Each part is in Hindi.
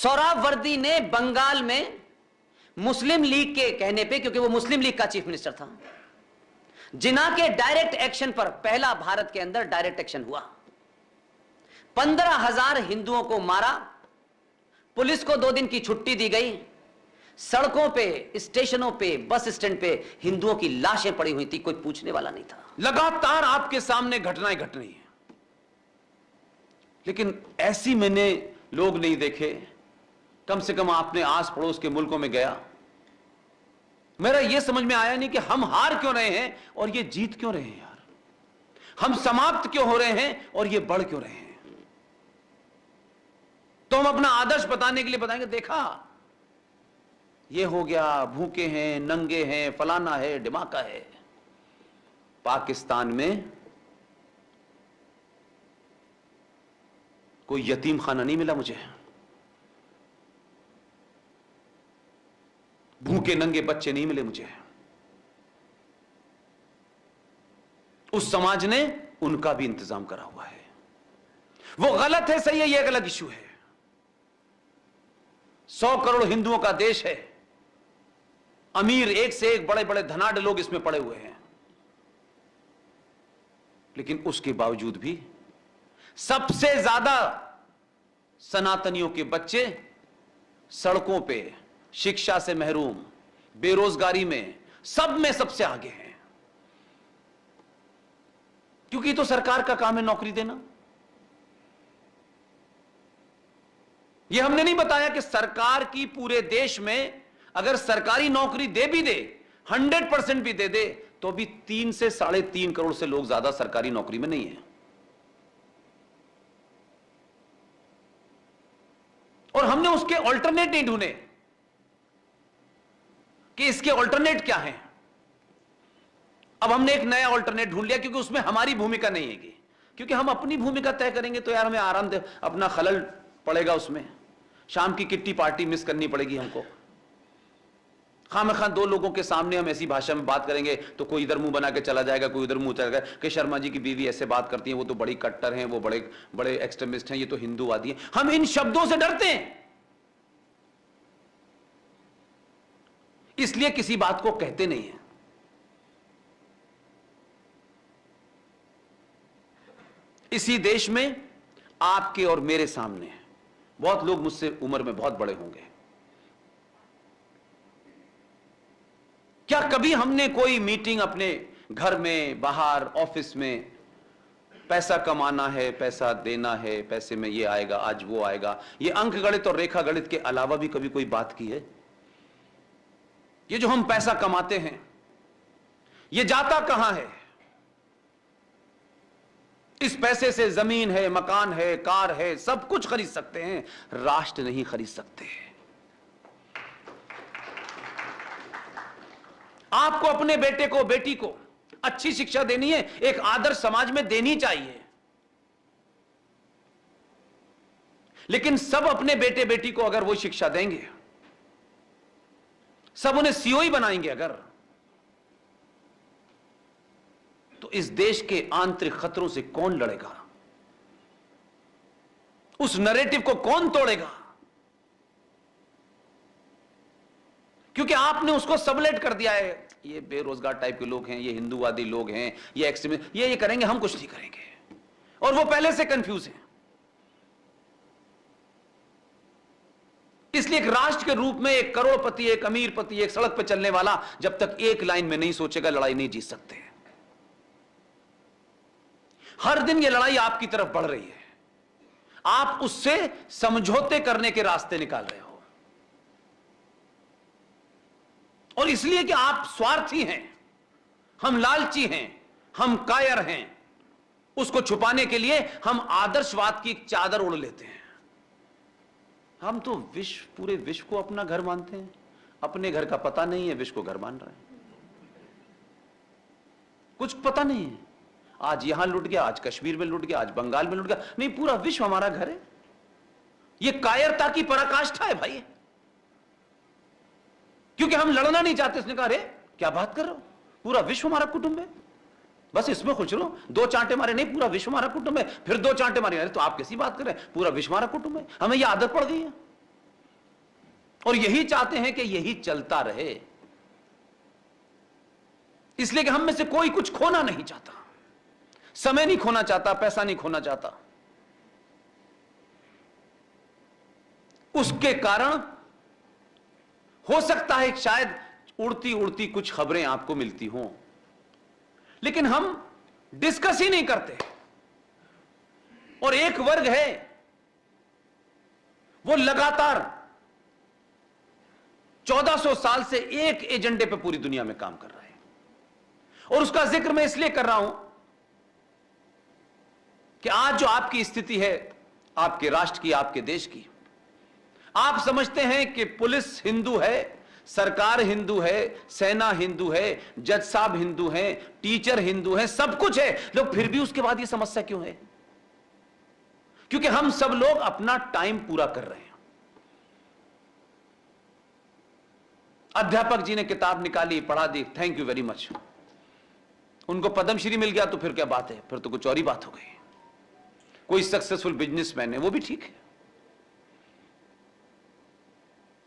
सोहरावर्दी ने बंगाल में मुस्लिम लीग के कहने पे, क्योंकि वो मुस्लिम लीग का चीफ मिनिस्टर था, जिन्ना के डायरेक्ट एक्शन पर पहला भारत के अंदर डायरेक्ट एक्शन हुआ। 15,000 हिंदुओं को मारा, पुलिस को 2 दिन की छुट्टी दी गई, सड़कों पे, स्टेशनों पे, बस स्टैंड पे हिंदुओं की लाशें पड़ी हुई थी, कोई पूछने वाला नहीं था। लगातार आपके सामने घटनाएं घट रही हैं, लेकिन ऐसी मैंने लोग नहीं देखे। कम से कम आपने आस पड़ोस के मुल्कों में गया, मेरा यह समझ में आया नहीं कि हम हार क्यों रहे हैं और ये जीत क्यों रहे हैं यार, हम समाप्त क्यों हो रहे हैं और ये बढ़ क्यों रहे हैं। तो हम अपना आदर्श बताने के लिए बताएंगे, देखा ये हो गया, भूखे हैं, नंगे हैं, फलाना है, ढिमाका है। पाकिस्तान में कोई यतीम खाना नहीं मिला मुझे, भूखे नंगे बच्चे नहीं मिले मुझे। उस समाज ने उनका भी इंतजाम करा हुआ है। वो गलत है, सही है, यह एक अलग इशू है। 100 करोड़ हिंदुओं का देश है, अमीर एक से एक बड़े बड़े धनाढ़ लोग इसमें पड़े हुए हैं, लेकिन उसके बावजूद भी सबसे ज्यादा सनातनियों के बच्चे सड़कों पे, शिक्षा से महरूम, बेरोजगारी में, सब में सबसे आगे हैं। क्योंकि तो सरकार का काम है नौकरी देना। यह हमने नहीं बताया कि सरकार की पूरे देश में अगर सरकारी नौकरी दे भी दे, 100% भी दे दे, तो भी 3 से 3.5 करोड़ से लोग ज्यादा सरकारी नौकरी में नहीं है। और हमने उसके ऑल्टरनेट नहीं ढूंढे कि इसके ऑल्टरनेट क्या हैं। अब हमने एक नया ऑल्टरनेट ढूंढ लिया, क्योंकि उसमें हमारी भूमिका नहीं है, क्योंकि हम अपनी भूमिका तय करेंगे तो यार हमें आराम दे, अपना खलल पड़ेगा उसमें, शाम की किट्टी पार्टी मिस करनी पड़ेगी हमको। खामखा 2 लोगों के सामने हम ऐसी भाषा में बात करेंगे तो कोई इधर मुंह बना के चला जाएगा, कोई उधर मुंह चला जाएगा कि शर्मा जी की बीवी ऐसे बात करती है, वो तो बड़ी कट्टर हैं, वो बड़े बड़े एक्सट्रीमिस्ट हैं, ये तो हिंदूवादी हैं। हम इन शब्दों से डरते हैं, इसलिए किसी बात को कहते नहीं हैं। इसी देश में आपके और मेरे सामने बहुत लोग मुझसे उम्र में बहुत बड़े होंगे, क्या कभी हमने कोई मीटिंग अपने घर में, बाहर, ऑफिस में, पैसा कमाना है, पैसा देना है, पैसे में ये आएगा, आज वो आएगा, ये अंक गणित और रेखा गणित के अलावा भी कभी कोई बात की है? ये जो हम पैसा कमाते हैं, ये जाता कहां है? इस पैसे से जमीन है, मकान है, कार है, सब कुछ खरीद सकते हैं, राष्ट्र नहीं खरीद सकते। आपको अपने बेटे को, बेटी को अच्छी शिक्षा देनी है, एक आदर्श समाज में देनी चाहिए, लेकिन सब अपने बेटे बेटी को अगर वो शिक्षा देंगे, सब उन्हें सीओई बनाएंगे अगर, तो इस देश के आंतरिक खतरों से कौन लड़ेगा? उस नैरेटिव को कौन तोड़ेगा? क्योंकि आपने उसको सबलेट कर दिया है, ये बेरोजगार टाइप के लोग हैं, ये हिंदूवादी लोग हैं, ये एक्सट्रीमिस्ट, ये करेंगे, हम कुछ नहीं करेंगे, और वो पहले से कंफ्यूज हैं। इसलिए एक राष्ट्र के रूप में एक करोड़पति, एक अमीरपति, एक सड़क पर चलने वाला जब तक एक लाइन में नहीं सोचेगा, लड़ाई नहीं जीत सकते। हर दिन ये लड़ाई आपकी तरफ बढ़ रही है, आप उससे समझौते करने के रास्ते निकाल रहे हो, और इसलिए कि आप स्वार्थी हैं, हम लालची हैं, हम कायर हैं, उसको छुपाने के लिए हम आदर्शवाद की एक चादर ओढ़ लेते हैं। हम तो विश्व, पूरे विश्व को अपना घर मानते हैं, अपने घर का पता नहीं है, विश्व को घर मान रहे हैं। कुछ पता नहीं है, आज यहां लुट गया, आज कश्मीर में लुट गया, आज बंगाल में लुट गया, नहीं, पूरा विश्व हमारा घर है। यह कायरता की पराकाष्ठा है भाई, क्योंकि हम लड़ना नहीं चाहते। उसने कहा, अरे क्या बात कर रहे हो, पूरा विश्व हमारा कुटुंब है, बस इसमें खुश रहो, 2 चांटे मारे, नहीं, पूरा विश्व हमारा कुटुंब है, फिर 2 चांटे मारे, अरे तो आप कैसी बात कर रहे हैं, पूरा विश्व हमारा कुटुंब है। हमें यह आदत पड़ गई है, और यही चाहते हैं कि यही चलता रहे, इसलिए कि हम में से कोई कुछ खोना नहीं चाहता, समय नहीं खोना चाहता, पैसा नहीं खोना चाहता। उसके कारण हो सकता है शायद उड़ती उड़ती कुछ खबरें आपको मिलती हों, लेकिन हम डिस्कस ही नहीं करते। और एक वर्ग है वो लगातार 1400 साल से एक एजेंडे पे पूरी दुनिया में काम कर रहा है, और उसका जिक्र मैं इसलिए कर रहा हूं कि आज जो आपकी स्थिति है, आपके राष्ट्र की, आपके देश की, आप समझते हैं कि पुलिस हिंदू है, सरकार हिंदू है, सेना हिंदू है, जज साहब हिंदू हैं, टीचर हिंदू हैं, सब कुछ है, लोग फिर भी उसके बाद ये समस्या क्यों है? क्योंकि हम सब लोग अपना टाइम पूरा कर रहे हैं। अध्यापक जी ने किताब निकाली, पढ़ा दी, थैंक यू वेरी मच। उनको पद्मश्री मिल गया तो फिर क्या बात है, फिर तो कुछ और ही बात हो गई। कोई सक्सेसफुल बिजनेसमैन है, वो भी ठीक है।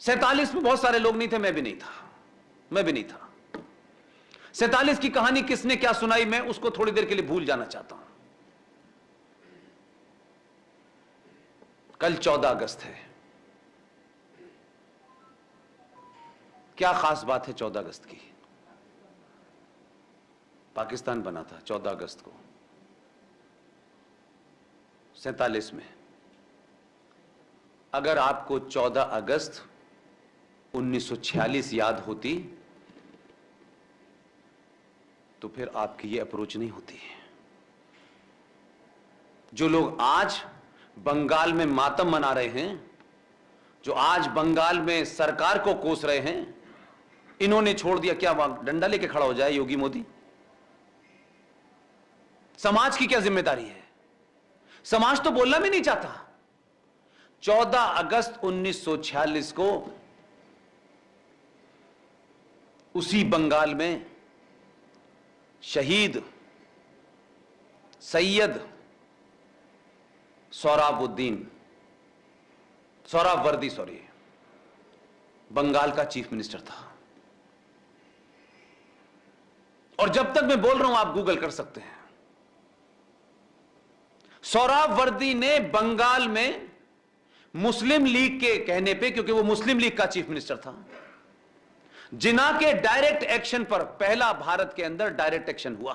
47 में बहुत सारे लोग नहीं थे, मैं भी नहीं था। 47 की कहानी किसने क्या सुनाई, मैं उसको थोड़ी देर के लिए भूल जाना चाहता हूं। कल 14 अगस्त है। क्या खास बात है 14 अगस्त की? पाकिस्तान बना था 14 अगस्त को 47 में। अगर आपको 14 अगस्त 1946 याद होती तो फिर आपकी ये अप्रोच नहीं होती। जो लोग आज बंगाल में मातम मना रहे हैं, जो आज बंगाल में सरकार को कोस रहे हैं, इन्होंने छोड़ दिया। क्या डंडा लेके खड़ा हो जाए योगी मोदी? समाज की क्या जिम्मेदारी है? समाज तो बोलना भी नहीं चाहता। 14 अगस्त 1946 को उसी बंगाल में शहीद सैयद सोहरावर्दी बंगाल का चीफ मिनिस्टर था। और जब तक मैं बोल रहा हूं आप गूगल कर सकते हैं। सोहरावर्दी ने बंगाल में मुस्लिम लीग के कहने पे, क्योंकि वो मुस्लिम लीग का चीफ मिनिस्टर था, जिन्ना के डायरेक्ट एक्शन पर पहला भारत के अंदर डायरेक्ट एक्शन हुआ।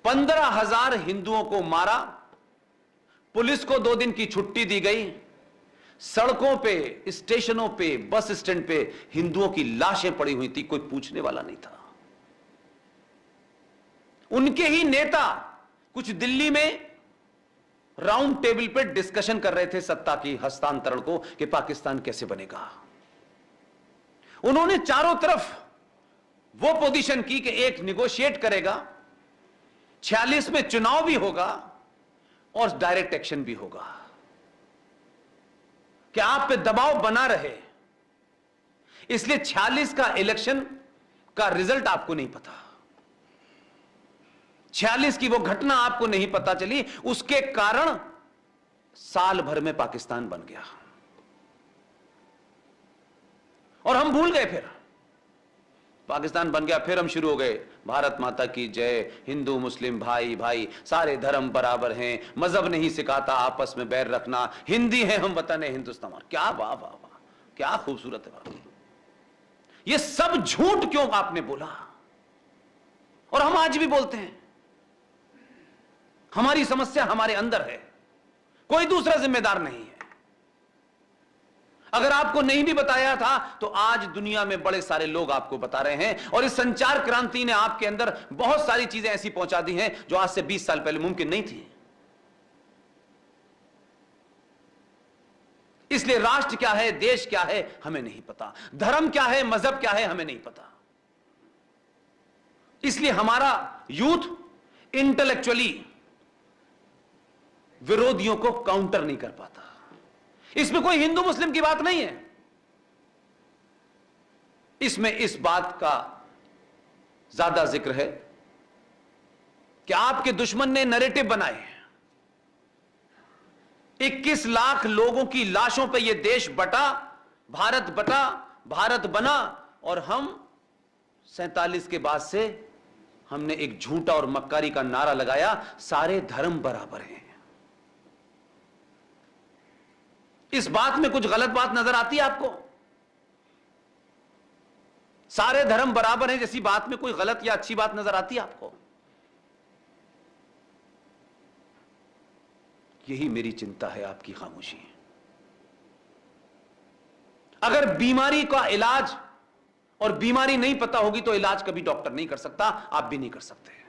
15,000 हिंदुओं को मारा, पुलिस को 2 दिन की छुट्टी दी गई, सड़कों पे, स्टेशनों पे, बस स्टैंड पे हिंदुओं की लाशें पड़ी हुई थी, कोई पूछने वाला नहीं था। उनके ही नेता कुछ दिल्ली में राउंड टेबल पे डिस्कशन कर रहे थे सत्ता की हस्तांतरण को, कि पाकिस्तान कैसे बनेगा। उन्होंने चारों तरफ वो पोजीशन की कि एक निगोशिएट करेगा, 46 में चुनाव भी होगा और डायरेक्ट एक्शन भी होगा, कि आप पे दबाव बना रहे। इसलिए 46 का इलेक्शन का रिजल्ट आपको नहीं पता, 46 की वो घटना आपको नहीं पता चली, उसके कारण साल भर में पाकिस्तान बन गया। और हम भूल गए, फिर पाकिस्तान बन गया, फिर हम शुरू हो गए, भारत माता की जय, हिंदू मुस्लिम भाई भाई, सारे धर्म बराबर हैं, मजहब नहीं सिखाता आपस में बैर रखना, हिंदी है हम, वतन है हिंदुस्तान। क्या वाह वाह वाह, क्या खूबसूरत है बात। ये सब झूठ क्यों आपने बोला? और हम आज भी बोलते हैं। हमारी समस्या हमारे अंदर है, कोई दूसरा जिम्मेदार नहीं है। अगर आपको नहीं भी बताया था तो आज दुनिया में बड़े सारे लोग आपको बता रहे हैं, और इस संचार क्रांति ने आपके अंदर बहुत सारी चीजें ऐसी पहुंचा दी हैं जो आज से 20 साल पहले मुमकिन नहीं थी। इसलिए राष्ट्र क्या है, देश क्या है, हमें नहीं पता, धर्म क्या है, मजहब क्या है, हमें नहीं पता। इसलिए हमारा यूथ इंटेलेक्चुअली विरोधियों को काउंटर नहीं कर पाता। इसमें कोई हिंदू मुस्लिम की बात नहीं है, इसमें इस बात का ज्यादा जिक्र है कि आपके दुश्मन ने नैरेटिव बनाए, 21 लाख लोगों की लाशों पर यह देश बटा भारत बटा, भारत बना, और हम 47 के बाद से हमने एक झूठा और मक्कारी का नारा लगाया, सारे धर्म बराबर हैं। इस बात में कुछ गलत बात नजर आती है आपको? सारे धर्म बराबर हैं जैसी बात में कोई गलत या अच्छी बात नजर आती है आपको? यही मेरी चिंता है, आपकी खामोशी। अगर बीमारी का इलाज और बीमारी नहीं पता होगी तो इलाज कभी डॉक्टर नहीं कर सकता, आप भी नहीं कर सकते।